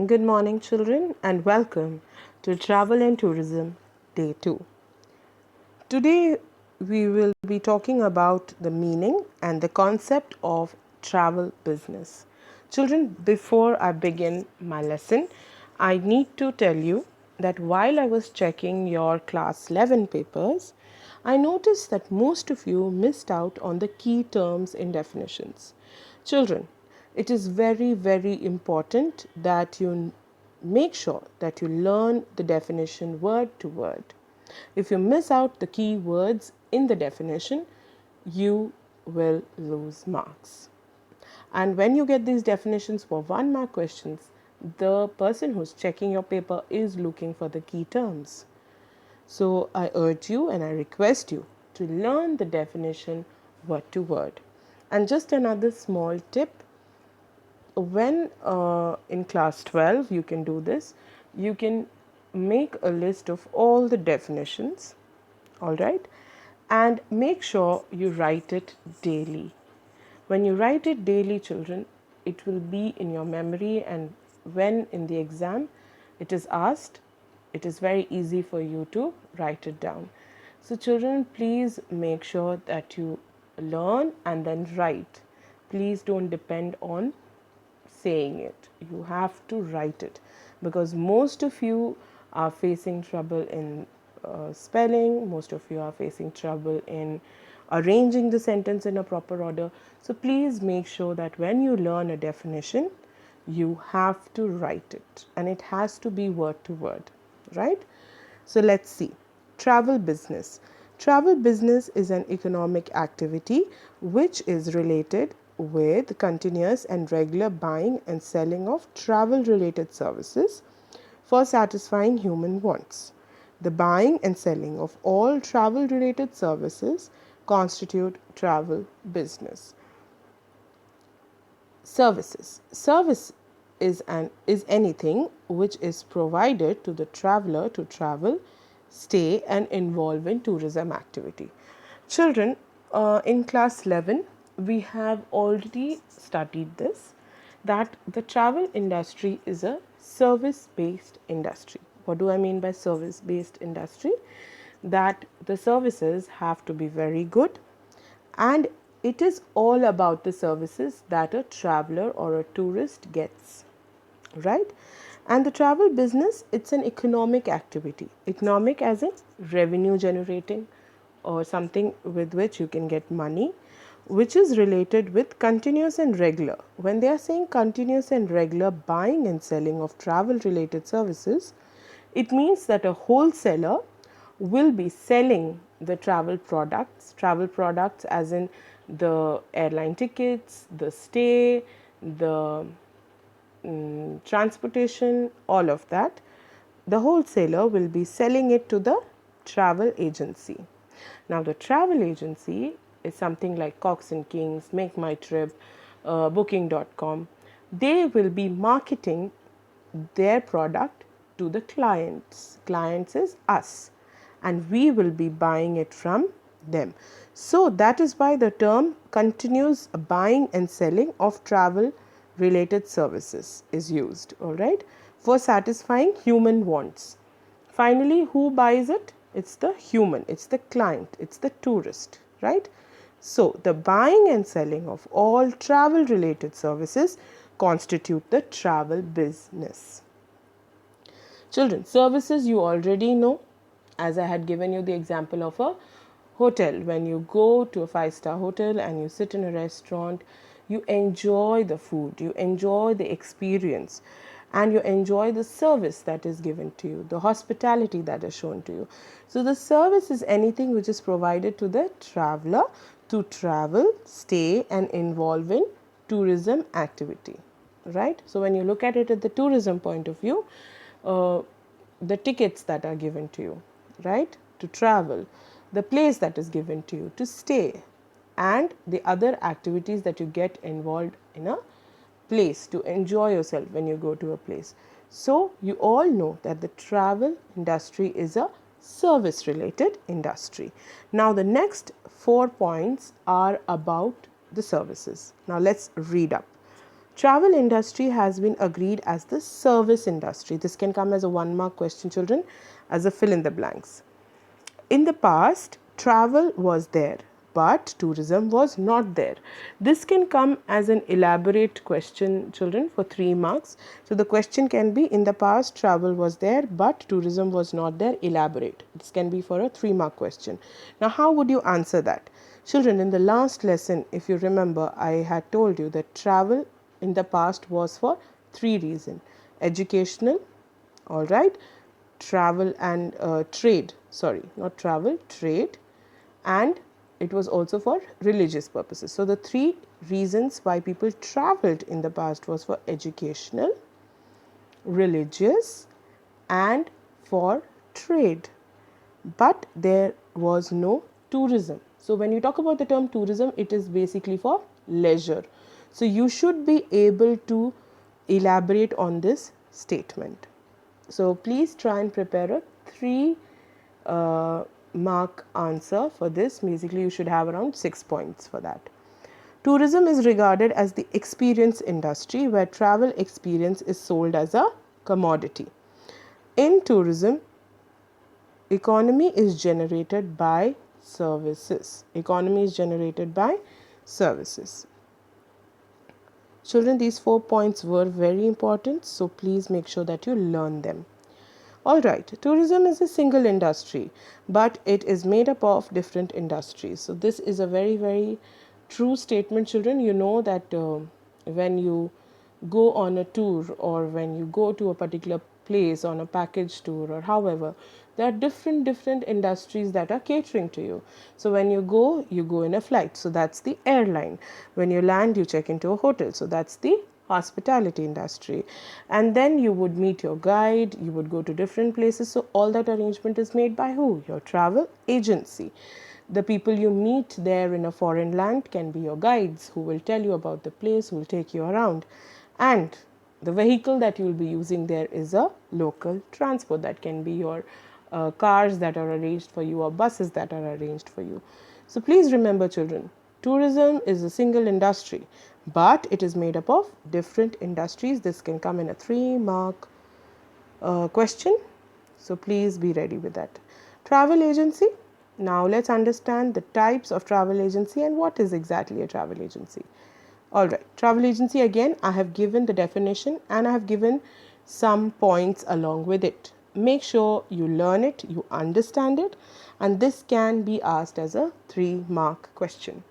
Good morning, children, and welcome to Travel and Tourism Day 2. Today, we will be talking about the meaning and the concept of travel business. Children, before I begin my lesson, I need to tell you that while I was checking your class 11 papers, I noticed that most of you missed out on the key terms in definitions. Children, it is very, very important that you make sure that you learn the definition word to word. If you miss out the key words in the definition, you will lose marks. And when you get these definitions for 1 mark questions, the person who's checking your paper is looking for the key terms. So I urge you and I request you to learn the definition word to word. And just another small tip, when in class 12 you can do this, you can make a list of all the definitions, all right, and make sure you write it daily. When you write it daily, children, it will be in your memory, and when in the exam it is asked, it is very easy for you to write it down. So children, please make sure that you learn and then write. Please don't depend on saying it. You have to write it, because most of you are facing trouble in spelling, most of you are facing trouble in arranging the sentence in a proper order. So please make sure that when you learn a definition, you have to write it, and it has to be word to word, right? So let's see. Travel business. Travel business is an economic activity which is related with continuous and regular buying and selling of travel related services for satisfying human wants. The buying and selling of all travel related services constitute travel business. Services. Service is anything which is provided to the traveler to travel, stay, and involve in tourism activity. Children, in class 11, we have already studied this, that the travel industry is a service based industry. What do I mean by service based industry? That the services have to be very good, and it is all about the services that a traveler or a tourist gets, right? And the travel business, it's an economic activity. Economic as in revenue generating, or something with which you can get money, which is related with continuous and regular. When they are saying continuous and regular buying and selling of travel related services, it means that a wholesaler will be selling the travel products as in the airline tickets, the stay, the transportation, all of that. The wholesaler will be selling it to the travel agency. Now, the travel agency is something like Cox and Kings, Make My Trip, Booking.com. They will be marketing their product to the clients. Clients is us, and we will be buying it from them. So that is why the term continuous buying and selling of travel related services is used, all right, for satisfying human wants. Finally, who buys it? It's the human, it's the client, it's the tourist, right? So the buying and selling of all travel related services constitute the travel business. Children, services you already know, as I had given you the example of a hotel. When you go to a 5-star hotel and you sit in a restaurant, you enjoy the food, you enjoy the experience, and you enjoy the service that is given to you, the hospitality that is shown to you. So the service is anything which is provided to the traveler to travel, stay, and involve in tourism activity, right? So when you look at it at the tourism point of view, the tickets that are given to you, right, to travel, the place that is given to you to stay, and the other activities that you get involved in a place to enjoy yourself when you go to a place. So you all know that the travel industry is a service related industry. Now the next 4 points are about the services. Now let's read up. Travel industry has been agreed as the service industry. This can come as a 1-mark question, children, as a fill in the blanks. In the past, travel was there, but tourism was not there. This can come as an elaborate question, children, for 3 marks. So the question can be, in the past, travel was there, but tourism was not there. Elaborate. This can be for a 3-mark question. Now, how would you answer that? Children, in the last lesson, if you remember, I had told you that travel in the past was for 3 reasons: educational, all right, travel and trade, sorry, not travel, trade, and it was also for religious purposes. So the 3 reasons why people traveled in the past was for educational, religious, and for trade. But there was no tourism. So when you talk about the term tourism, it is basically for leisure. So you should be able to elaborate on this statement. So please try and prepare a 3-mark answer for this. Basically, you should have around 6 points for that. Tourism is regarded as the experience industry where travel experience is sold as a commodity. In tourism, economy is generated by services. Economy is generated by services. Children, these 4 points were very important, so please make sure that you learn them. Alright, tourism is a single industry, but it is made up of different industries. So this is a very, very true statement, children. You know that when you go on a tour or when you go to a particular place on a package tour or however, there are different industries that are catering to you. So when you go in a flight, so that's the airline. When you land, you check into a hotel, so that's the hospitality industry. And then you would meet your guide, you would go to different places. So all that arrangement is made by who? Your travel agency. The people you meet there in a foreign land can be your guides who will tell you about the place, who will take you around. And the vehicle that you will be using there is a local transport. That can be your cars that are arranged for you or buses that are arranged for you. So please remember, children, tourism is a single industry, but it is made up of different industries. This can come in a 3-mark question. So please be ready with that. Travel agency. Now let's understand the types of travel agency and what is exactly a travel agency. Alright, travel agency, again I have given the definition and I have given some points along with it. Make sure you learn it, you understand it, and this can be asked as a 3-mark question.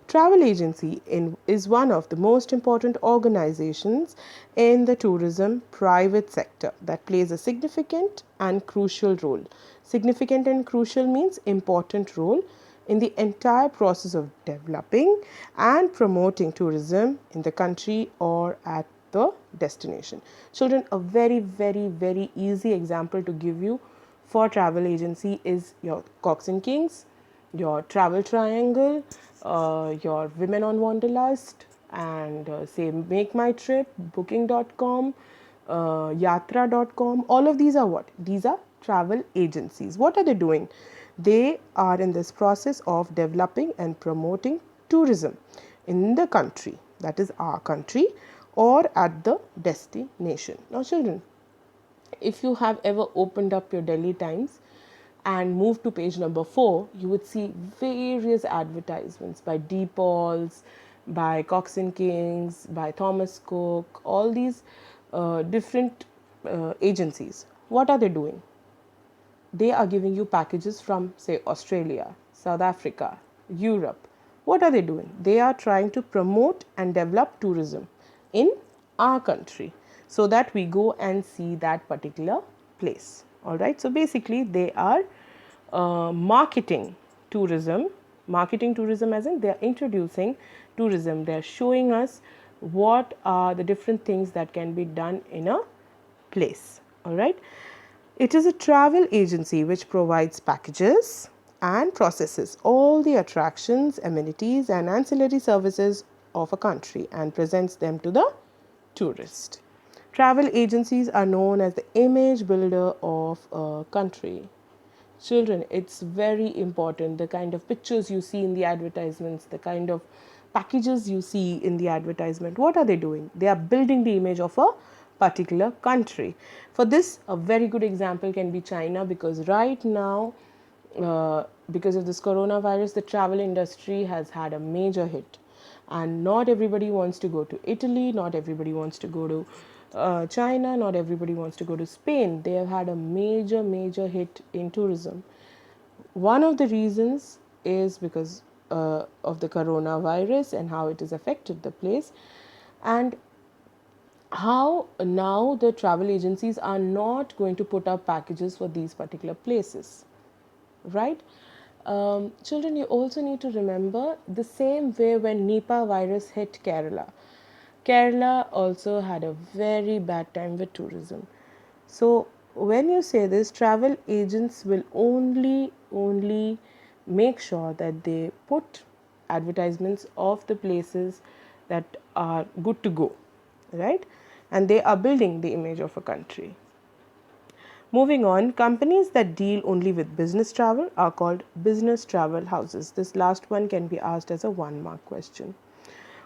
Travel agency is one of the most important organizations in the tourism private sector that plays a significant and crucial role. Significant and crucial means important role in the entire process of developing and promoting tourism in the country or at the destination. Children, a very, very, very easy example to give you for travel agency is your Cox and Kings, your Travel Triangle, your Women on Wanderlust, and say Make My Trip, Booking.com, Yatra.com. All of these are what? These are travel agencies. What are they doing? They are in this process of developing and promoting tourism in the country, that is our country, or at the destination. Now children, if you have ever opened up your Delhi Times and moved to page number 4, you would see various advertisements by DePaul's, by Cox and Kings, by Thomas Cook, all these different agencies. What are they doing? They are giving you packages from, say, Australia, South Africa, Europe. What are they doing? They are trying to promote and develop tourism in our country so that we go and see that particular place. All right. So basically, they are marketing tourism as in they are introducing tourism. They are showing us what are the different things that can be done in a place. All right. It is a travel agency which provides packages and processes all the attractions, amenities, and ancillary services of a country and presents them to the tourist. Travel agencies are known as the image builder of a country. Children, it's very important. The kind of pictures you see in the advertisements, the kind of packages you see in the advertisement, what are they doing? They are building the image of a particular country. For this, a very good example can be China, because right now, because of this coronavirus, the travel industry has had a major hit, and not everybody wants to go to Italy, not everybody wants to go to China, not everybody wants to go to Spain. They have had a major hit in tourism. One of the reasons is because of the coronavirus and how it has affected the place, and how now the travel agencies are not going to put up packages for these particular places, right? Children, you also need to remember the same way when Nipah virus hit Kerala. Kerala also had a very bad time with tourism. So when you say this, travel agents will only make sure that they put advertisements of the places that are good to go, right? And they are building the image of a country. Moving on, companies that deal only with business travel are called business travel houses. This last one can be asked as a 1-mark question.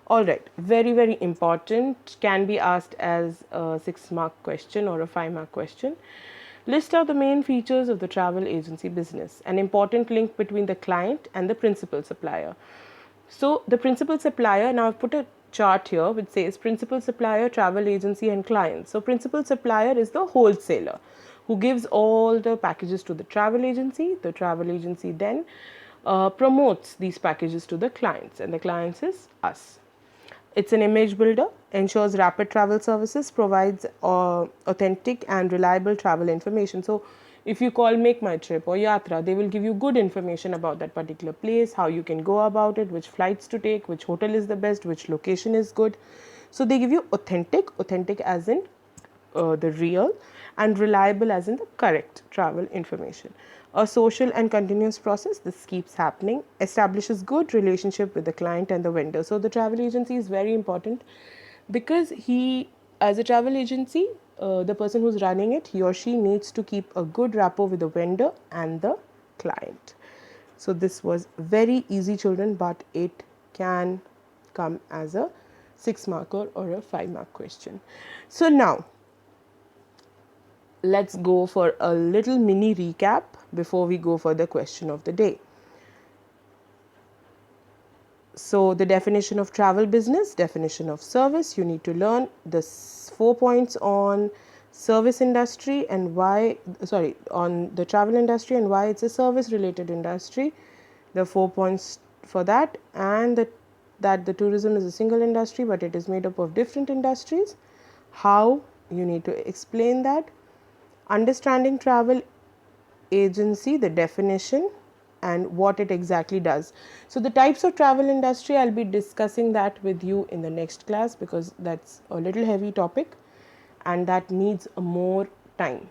Alright, very important, can be asked as a 6-mark question or a 5-mark question. List out the main features of the travel agency business, an important link between the client and the principal supplier. So the principal supplier, now I've put a chart here which says principal supplier, travel agency and client. So principal supplier is the wholesaler who gives all the packages to the travel agency. The travel agency then promotes these packages to the clients, and the clients is us. It's an image builder, ensures rapid travel services, provides authentic and reliable travel information. So if you call Make My Trip or Yatra, they will give you good information about that particular place, how you can go about it, which flights to take, which hotel is the best, which location is good. So they give you authentic as in the real, and reliable as in the correct travel information. A social and continuous process, this keeps happening, establishes good relationship with the client and the vendor. So the travel agency is very important, because as a travel agency, the person who's running it, he or she needs to keep a good rapport with the vendor and the client. So this was very easy, children, but it can come as a 6-marker or a 5-mark question. So now let's go for a little mini recap before we go for the question of the day. So the definition of travel business, definition of service, you need to learn the 4 points on service industry and why, on the travel industry and why it's a service related industry, the 4 points for that, and that the tourism is a single industry but it is made up of different industries, how you need to explain that, understanding travel agency, the definition and what it exactly does. So the types of travel industry, I'll be discussing that with you in the next class, because that's a little heavy topic and that needs more time,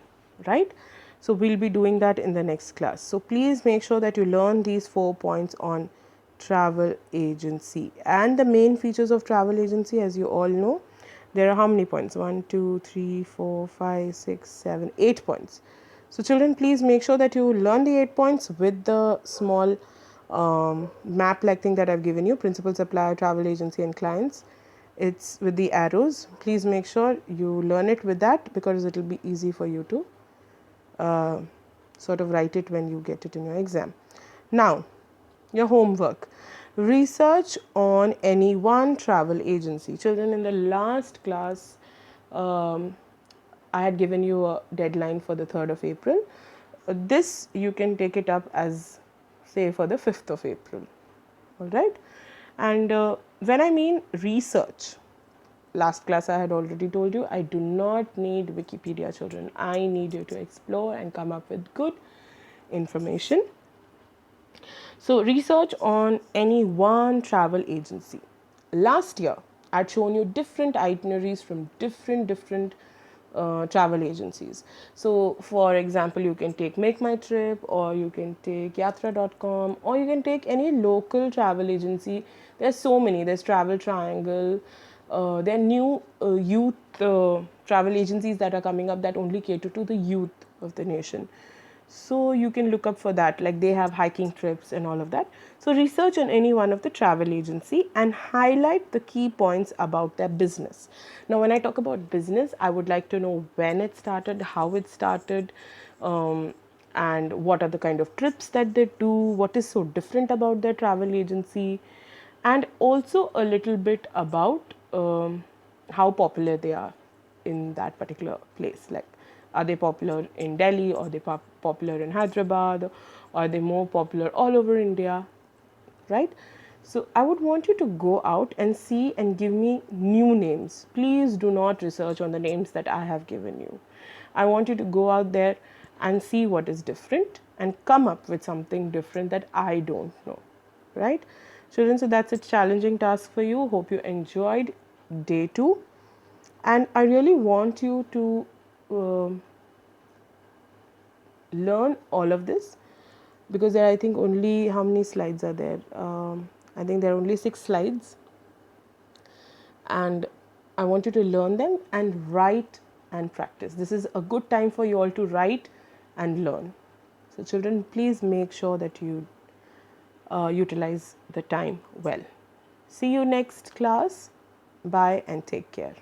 right? So we'll be doing that in the next class. So please make sure that you learn these 4 points on travel agency. And the main features of travel agency, as you all know, there are how many points? 1, 2, 3, 4, 5, 6, 7, 8 points. So children, please make sure that you learn the 8 points with the small map like thing that I've given you, principal supplier, travel agency and clients. It's with the arrows. Please make sure you learn it with that, because it will be easy for you to sort of write it when you get it in your exam. Now, your homework. Research on any one travel agency. Children, in the last class, I had given you a deadline for the 3rd of April. This you can take it up as, say, for the 5th of April. All right. And when I mean research, last class I had already told you, I do not need Wikipedia, children. I need you to explore and come up with good information. So research on any one travel agency. Last year, I'd shown you different itineraries from different travel agencies. So for example, you can take Make My Trip, or you can take Yatra.com, or you can take any local travel agency. There's so many. There's Travel Triangle. There are new youth travel agencies that are coming up that only cater to the youth of the nation. So you can look up for that, like they have hiking trips and all of that. So research on any one of the travel agency and highlight the key points about their business. Now when I talk about business, I would like to know when it started, how it started, and what are the kind of trips that they do, what is so different about their travel agency, and also a little bit about how popular they are in that particular place. Like, are they popular in Delhi, or are they popular in Hyderabad, or are they more popular all over India, right? So I would want you to go out and see and give me new names. Please do not research on the names that I have given you. I want you to go out there and see what is different and come up with something different that I don't know, right? Children, so that's a challenging task for you. Hope you enjoyed day 2. And I really want you to learn all of this, because there are, I think, only, how many slides are there? I think there are only 6 slides, and I want you to learn them and write and practice. This is a good time for you all to write and learn. So children, please make sure that you utilize the time well. See you next class. Bye and take care.